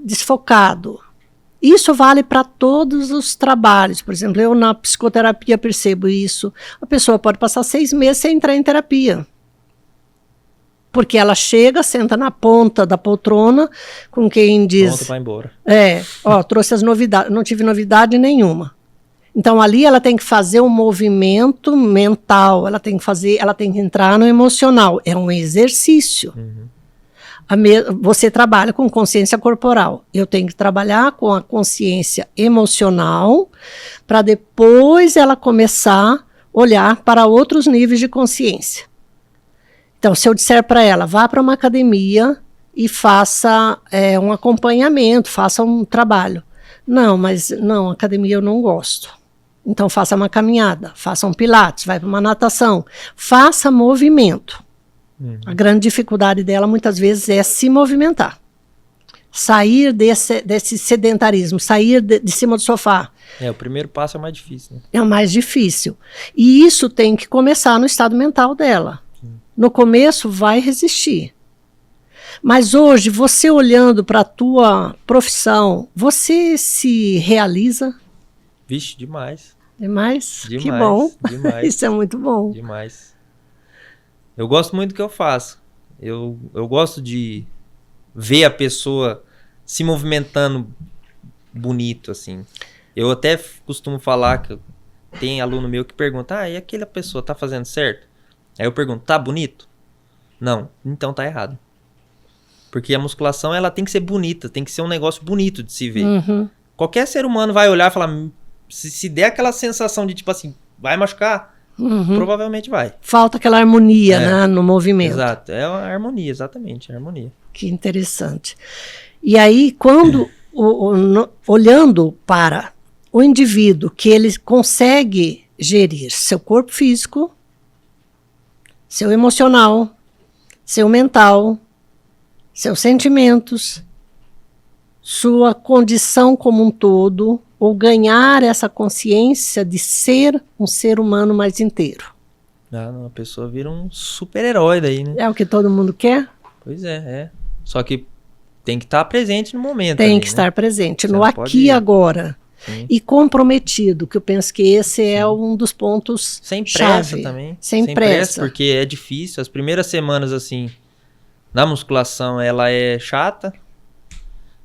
desfocado. Isso vale para todos os trabalhos. Por exemplo, eu na psicoterapia percebo isso. A pessoa pode passar 6 meses sem entrar em terapia. Porque ela chega, senta na ponta da poltrona, com quem diz... Pronto, vai embora. Trouxe as novidades, não tive novidade nenhuma. Então ali ela tem que fazer um movimento mental, ela tem que entrar no emocional. É um exercício. Você trabalha com consciência corporal. Eu tenho que trabalhar com a consciência emocional para depois ela começar a olhar para outros níveis de consciência. Então, se eu disser para ela, vá para uma academia e faça um acompanhamento, faça um trabalho. Não, academia eu não gosto. Então, faça uma caminhada, faça um pilates, vai para uma natação. Faça movimento. A grande dificuldade dela, muitas vezes, é se movimentar. Sair desse sedentarismo, sair de cima do sofá. O primeiro passo é o mais difícil, né? É o mais difícil. E isso tem que começar no estado mental dela. No começo vai resistir. Mas hoje, você olhando para a tua profissão, você se realiza? Vixe, demais. Demais? Demais, que bom. Demais. Isso é muito bom. Demais. Eu gosto muito do que eu faço. Eu gosto de ver a pessoa se movimentando bonito, assim. Eu até costumo falar que tem aluno meu que pergunta, e aquela pessoa tá fazendo certo? Aí eu pergunto, tá bonito? Não, então tá errado. Porque a musculação, ela tem que ser bonita, tem que ser um negócio bonito de se ver. Qualquer ser humano vai olhar e falar, se der aquela sensação de tipo assim, vai machucar, provavelmente vai. Falta aquela harmonia, né, no movimento. Exato, é a harmonia, exatamente, a harmonia. Que interessante. E aí, quando, olhando para o indivíduo, que ele consegue gerir seu corpo físico, seu emocional, seu mental, seus sentimentos, sua condição como um todo, ou ganhar essa consciência de ser um ser humano mais inteiro. A pessoa vira um super-herói daí, né? É o que todo mundo quer? Pois é. Só que tem que estar presente no momento. Tem que estar presente, no aqui e agora. Sim. E comprometido, que eu penso que esse é um dos pontos sem chave. Pressa também. Sem pressa. Porque é difícil. As primeiras semanas, assim, na musculação, ela é chata.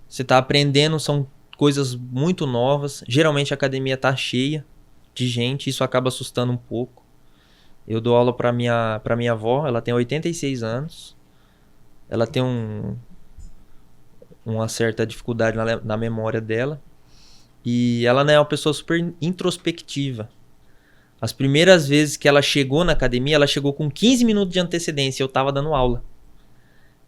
Você tá aprendendo, são coisas muito novas. Geralmente a academia tá cheia de gente, isso acaba assustando um pouco. Eu dou aula pra minha avó, ela tem 86 anos. Ela tem uma certa dificuldade na memória dela. E ela não é uma pessoa super introspectiva. As primeiras vezes que ela chegou na academia, ela chegou com 15 minutos de antecedência. Eu tava dando aula.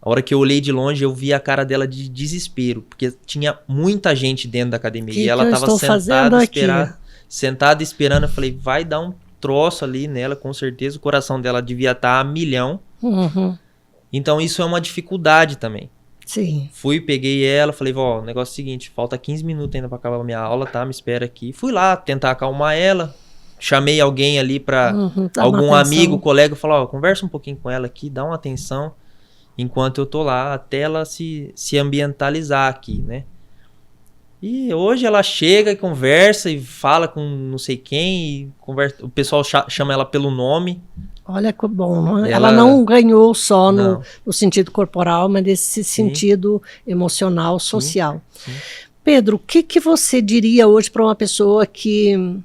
A hora que eu olhei de longe, eu vi a cara dela de desespero. Porque tinha muita gente dentro da academia. E ela tava sentada esperando. Eu falei, vai dar um troço ali nela, com certeza. O coração dela devia estar a milhão. Então isso é uma dificuldade também. Sim. Fui, peguei ela, falei, vó, o negócio é o seguinte, falta 15 minutos ainda pra acabar a minha aula, tá? Me espera aqui. Fui lá tentar acalmar ela. chamei alguém ali para algum amigo, colega, falar, ó, conversa um pouquinho com ela aqui, dá uma atenção enquanto eu tô lá, até ela se ambientalizar aqui, né? E hoje ela chega e conversa e fala com não sei quem, e conversa, o pessoal chama ela pelo nome. Olha que bom, não é? Ela não ganhou só no sentido corporal, mas nesse sentido emocional, social. Sim. Pedro, o que você diria hoje para uma pessoa que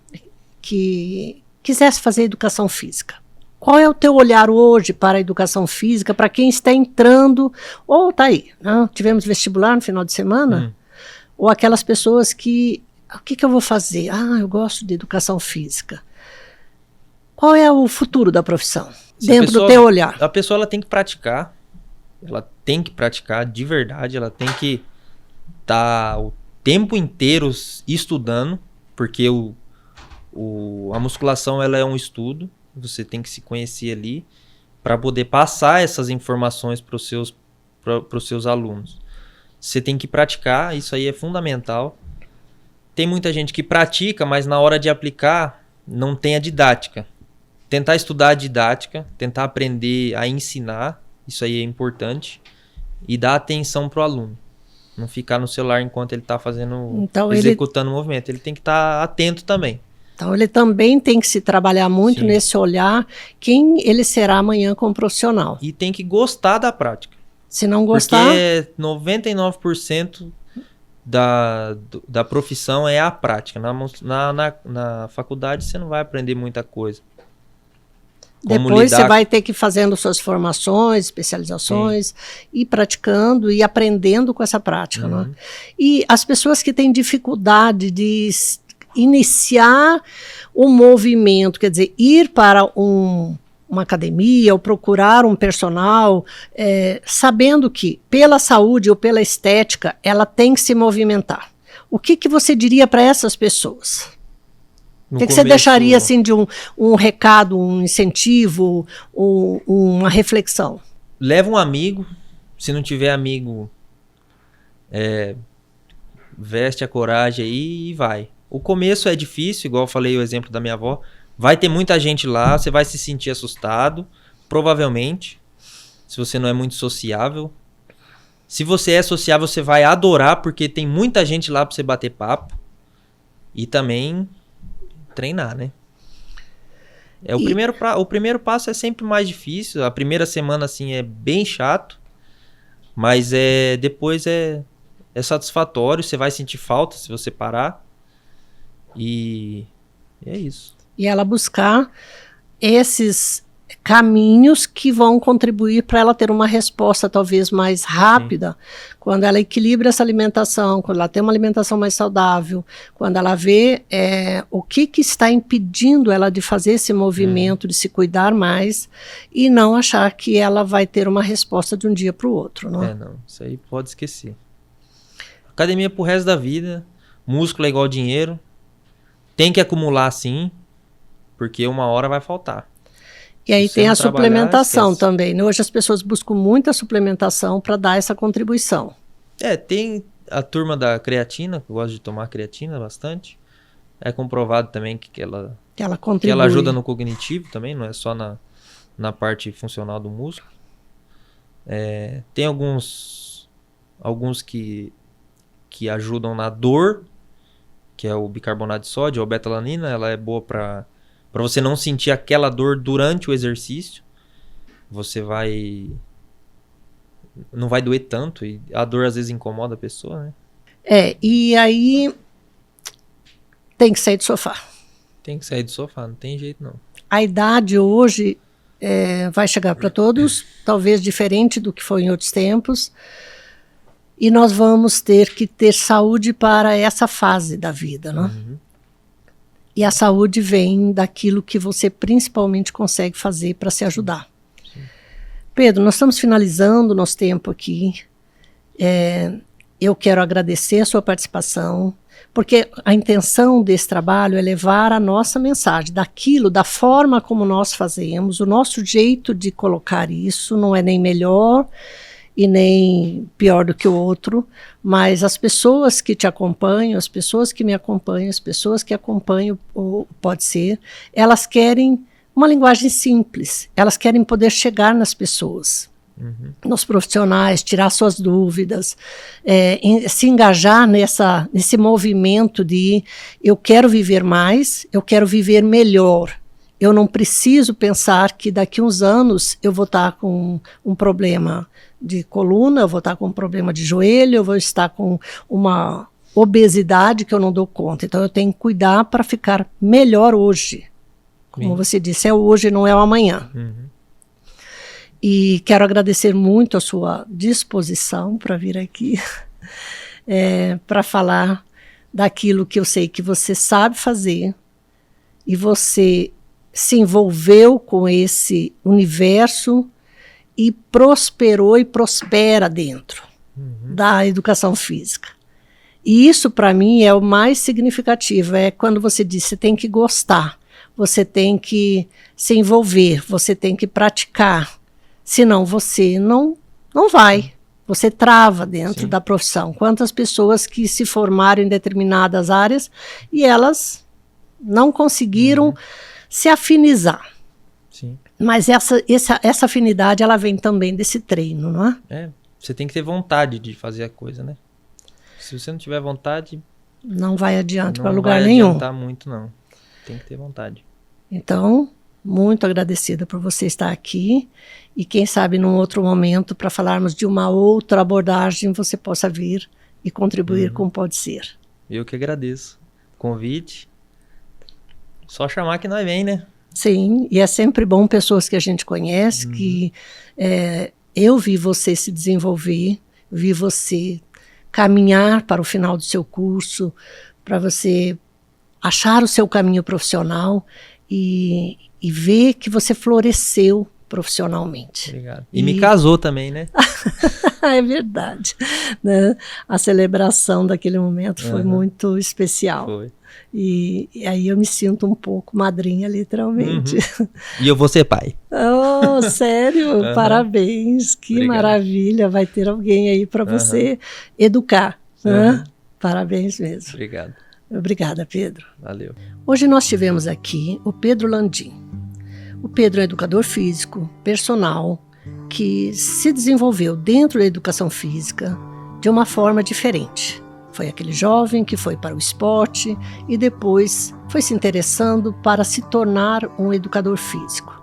quisesse fazer educação física? Qual é o teu olhar hoje para a educação física, para quem está entrando, ou está aí, né? Tivemos vestibular no final de semana, ou aquelas pessoas que, o que eu vou fazer? Eu gosto de educação física. Qual é o futuro da profissão, dentro do teu olhar? A pessoa ela tem que praticar de verdade, ela tem que estar o tempo inteiro estudando, porque a musculação ela é um estudo, você tem que se conhecer ali para poder passar essas informações para os seus alunos. Você tem que praticar, isso aí é fundamental. Tem muita gente que pratica, mas na hora de aplicar não tem a didática. Tentar estudar a didática, tentar aprender a ensinar, isso aí é importante, e dar atenção para o aluno. Não ficar no celular enquanto ele está executando o movimento. Ele tem que estar atento também. Então ele também tem que se trabalhar muito nesse olhar, quem ele será amanhã como profissional. E tem que gostar da prática. Se não gostar... Porque 99% da profissão é a prática. Na faculdade você não vai aprender muita coisa. Depois você vai ter que ir fazendo suas formações, especializações, ir praticando e aprendendo com essa prática. Né? E as pessoas que têm dificuldade de iniciar o movimento, quer dizer, ir para uma academia ou procurar um personal, sabendo que pela saúde ou pela estética ela tem que se movimentar. O que você diria para essas pessoas? O que você deixaria assim, de um recado, um incentivo, uma reflexão? Leva um amigo, se não tiver amigo, veste a coragem aí e vai. O começo é difícil, igual eu falei o exemplo da minha avó. Vai ter muita gente lá, você vai se sentir assustado, provavelmente, se você não é muito sociável. Se você é sociável, você vai adorar, porque tem muita gente lá para você bater papo. E também treinar, né? O primeiro passo é sempre mais difícil. A primeira semana, assim, é bem chato. Mas depois é satisfatório. Você vai sentir falta se você parar. E é isso. E ela buscar esses caminhos que vão contribuir para ela ter uma resposta talvez mais rápida, quando ela equilibra essa alimentação, quando ela tem uma alimentação mais saudável, quando ela vê o que está impedindo ela de fazer esse movimento, de se cuidar mais, e não achar que ela vai ter uma resposta de um dia para o outro. Não, isso aí pode esquecer. Academia pro resto da vida, músculo é igual dinheiro, tem que acumular sim, porque uma hora vai faltar. E aí tem a suplementação também. Hoje as pessoas buscam muita suplementação para dar essa contribuição. Tem a turma da creatina, que eu gosto de tomar creatina bastante. É comprovado também que ela contribui. Que ela ajuda no cognitivo também, não é só na parte funcional do músculo. Tem alguns que ajudam na dor, que é o bicarbonato de sódio ou betalanina. Ela é boa para você não sentir aquela dor durante o exercício. Você não vai doer tanto, e a dor às vezes incomoda a pessoa, né? E aí tem que sair do sofá. Tem que sair do sofá, não tem jeito não. A idade hoje vai chegar para todos, talvez diferente do que foi em outros tempos, e nós vamos ter que ter saúde para essa fase da vida, né? E a saúde vem daquilo que você principalmente consegue fazer para se ajudar. Sim. Pedro, nós estamos finalizando o nosso tempo aqui. Eu quero agradecer a sua participação, porque a intenção desse trabalho é levar a nossa mensagem, da forma como nós fazemos. O nosso jeito de colocar isso não é nem melhor e nem pior do que o outro, mas as pessoas que te acompanham, as pessoas que me acompanham, as pessoas que acompanham o Pode Ser, elas querem uma linguagem simples, elas querem poder chegar nas pessoas, nos profissionais, tirar suas dúvidas, se engajar nesse movimento de eu quero viver mais, eu quero viver melhor. Eu não preciso pensar que daqui a uns anos eu vou estar com um problema de coluna, eu vou estar com um problema de joelho, eu vou estar com uma obesidade que eu não dou conta. Então eu tenho que cuidar para ficar melhor hoje. Como você disse, é hoje, não é o amanhã. E quero agradecer muito a sua disposição para vir aqui, para falar daquilo que eu sei que você sabe fazer e você se envolveu com esse universo e prosperou e prospera dentro da educação física. E isso, para mim, é o mais significativo, é quando você diz, você tem que gostar, você tem que se envolver, você tem que praticar, senão você não vai, você trava dentro da profissão. Quantas pessoas que se formaram em determinadas áreas e elas não conseguiram se afinizar. Sim. Mas essa afinidade, ela vem também desse treino, não é? Você tem que ter vontade de fazer a coisa, né? Se você não tiver vontade... Não vai adiante para lugar nenhum. Não vai adiantar muito, não. Tem que ter vontade. Então, muito agradecida por você estar aqui. E quem sabe num outro momento, para falarmos de uma outra abordagem, você possa vir e contribuir com Pode Ser. Eu que agradeço o convite. Só chamar que nós vem, né? Sim, e é sempre bom pessoas que a gente conhece, que eu vi você se desenvolver, vi você caminhar para o final do seu curso, para você achar o seu caminho profissional e ver que você floresceu profissionalmente. Obrigado. E me casou também, né? É verdade. Né? A celebração daquele momento foi muito especial. Foi. E aí eu me sinto um pouco madrinha, literalmente. E eu vou ser pai. Oh, sério? Parabéns, que Obrigado. Maravilha. Vai ter alguém aí para você educar. Né? Parabéns mesmo. Obrigado. Obrigada, Pedro. Valeu. Hoje nós tivemos aqui o Pedro Landim. O Pedro é educador físico, personal, que se desenvolveu dentro da educação física de uma forma diferente. Foi aquele jovem que foi para o esporte e depois foi se interessando para se tornar um educador físico.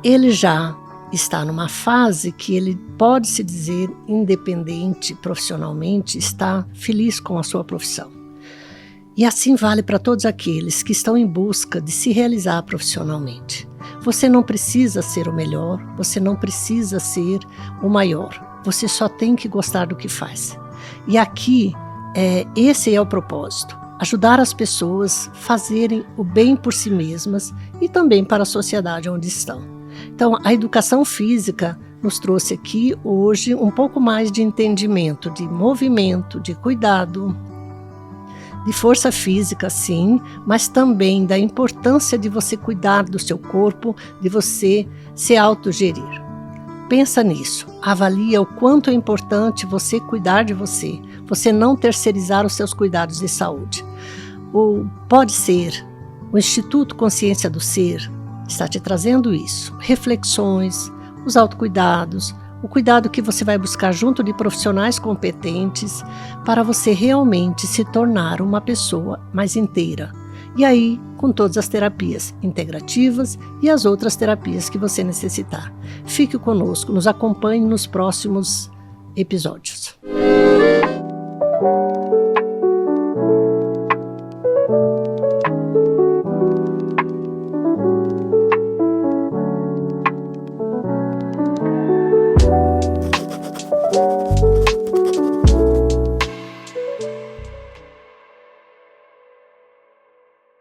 Ele já está numa fase que ele pode se dizer independente profissionalmente, está feliz com a sua profissão. E assim vale para todos aqueles que estão em busca de se realizar profissionalmente. Você não precisa ser o melhor, você não precisa ser o maior, você só tem que gostar do que faz. E aqui, esse é o propósito, ajudar as pessoas a fazerem o bem por si mesmas e também para a sociedade onde estão. Então, a educação física nos trouxe aqui hoje um pouco mais de entendimento, de movimento, de cuidado, de força física, sim, mas também da importância de você cuidar do seu corpo, de você se autogerir. Pensa nisso, avalia o quanto é importante você cuidar de você, você não terceirizar os seus cuidados de saúde. Pode Ser, o Instituto Consciência do Ser está te trazendo isso, reflexões, os autocuidados, o cuidado que você vai buscar junto de profissionais competentes para você realmente se tornar uma pessoa mais inteira. E aí, com todas as terapias integrativas e as outras terapias que você necessitar. Fique conosco, nos acompanhe nos próximos episódios.